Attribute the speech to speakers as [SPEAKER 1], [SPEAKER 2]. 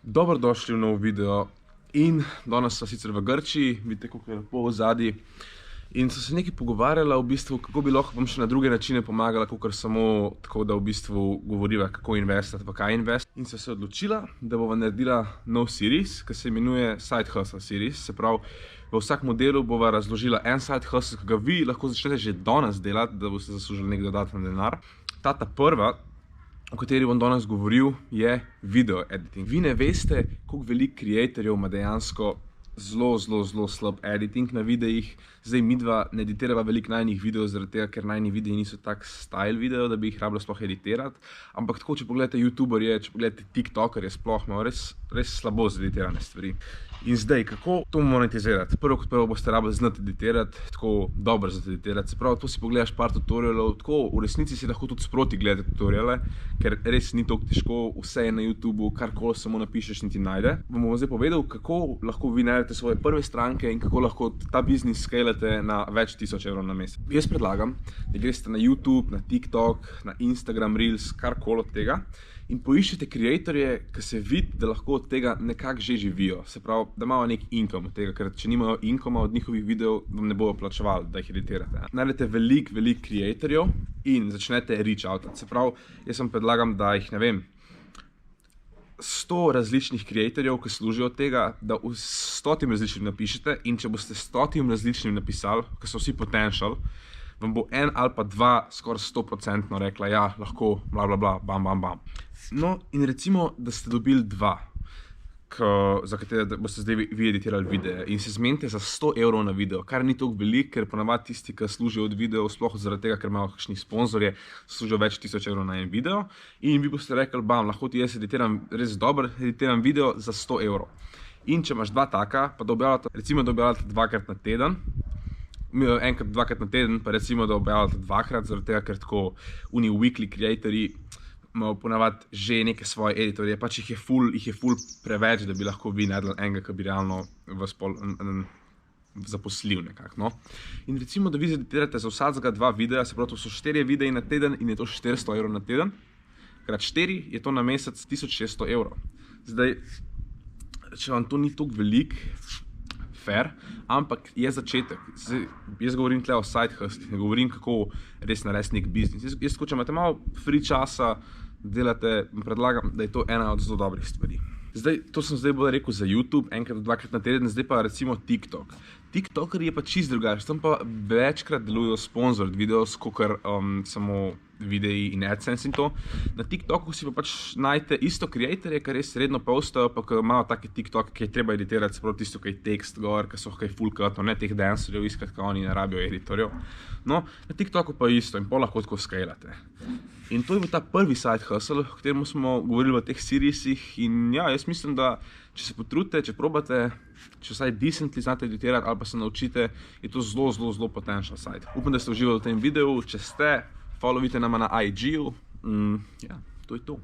[SPEAKER 1] Dobrodošli v nov video. In danes smo sicer v Grčiji, vidite, kako je lepo v zadnji. In so se nekaj pogovarjala v bistvu, kako bi lahko vam še na druge načine pomagala, kakor samo tako, da v bistvu govoriva, kako investati, pa kaj investati. In so se odločila, da bova naredila nov series, ki se imenuje Side Hustle series. Se pravi, v vsakem delu bova razložila en side hustle, ki ga vi lahko začnete že danes delati, da boste zaslužili nek dodaten denar. Ta prva, o kateri bom danes govoril, je video editing. Vi ne veste, koliko veliko kreatorjev ima dejansko zelo slab editing na videih. Zdaj midva ne editirava veliko najnih videov, zaradi tega, ker najni videi niso tak style video, da bi jih rabila sploh editirati. Ampak tako, če pogledate youtuberje, če pogledate tiktokerje, sploh imajo res slabo zeditirane stvari. In zdaj, kako to monetizirati? Prvo kot prvo boste rabili znati editirati, tako dobro znati editirati. Se pravi, to si pogledaš par tutorialov, tako v resnici si lahko tudi sproti gledate tutoriale, ker res ni toliko težko, vse je na YouTubeu, karkoli samo napišeš in ti najde. Vam bom zdaj povedal, kako lahko vi najdete svoje prve stranke in kako lahko ta biznis scalate na več tisoč evrov na mesec. Jaz predlagam, da greste na YouTube, na TikTok, na Instagram Reels, karkoli od tega in poiščete kreatorje, ki se vidi, da lahko od tega nekako že živijo. Se pravi, da imajo nek income od tega, ker če nimajo incoma od njihovih videov, vam ne bojo plačevali, da jih editirate. Najdete veliko kreatorjev in začnete reach out. Se pravi, jaz vam predlagam, da jih, ne vem, 100 različnih kreatorjev, ki služijo od tega, da v 100 različnim napišete, in če boste 100 različnim napisali, ki so vsi potential, vam bo en ali pa dva skoraj 100% rekla, ja, lahko, bla bla bla, bam bam bam. No, in recimo, da ste dobili dva, za katere boste zdaj vi editirali videe in se zmenite za 100 evrov na video, kar ni toliko veliko, ker ponavadi tisti, ki služijo od videov, sploh zaradi tega, ker imajo kakšni sponzorje, služijo več tisoč evrov na en video in vi boste rekli, bam, lahko ti jaz editiram res dobro, editiram video za 100 evrov. In če imaš dva taka, pa da objavljate, recimo da objavljate dvakrat na teden, enkrat, dvakrat na teden, pa recimo da objavljate dvakrat, zaradi tega, ker tako oni weekly creatorji imajo ponavadi že neke svoje editorje, pač jih je ful preveč, da bi lahko vi naredili enega, ki bi realno vas zaposlil nekako, no. In recimo, da vi zeditirate za vsakega dva videa, se pravi, to so 4 videi na teden in je to 400 evrov na teden, krat 4 je to na mesec 1600 evrov. Zdaj, če vam to ni toliko veliko, fair, ampak je začetek. Zdaj, jaz govorim tle o side hustle, ne govorim, kako res narediti nek biznis. Jaz če imate malo free časa, delate, predlagam, da je to ena od zelo dobrih stvari. Zdaj, to sem zdaj bolj rekel za YouTube, enkrat, dvakrat na teden, zdaj pa recimo TikTok. TikToker je pa čist drugače, tam pa večkrat delujejo sponsored videos, kakor samo videi in AdSense in to. Na TikToku si pa pač najdete isto kreatorje, ki res redno postajo, pa ki imajo take TikTok, ki je treba editirati, se pravi tisto, ki je tekst gor, ki so kaj full cut, ne teh dancerjev iskati, ki oni ne rabijo editorjev. No, na TikToku pa isto in pol lahko tako scalate. In to je bil ta prvi side hustle, o katerem smo govorili v teh seriesih in ja, jaz mislim, da če se potrudite, če probate, če vsaj decently znate editirati ali pa se naučite, je to zelo potential side. Upam, da ste uživali v tem videu, če ste, followite nama na IG-ju, ja, to je to.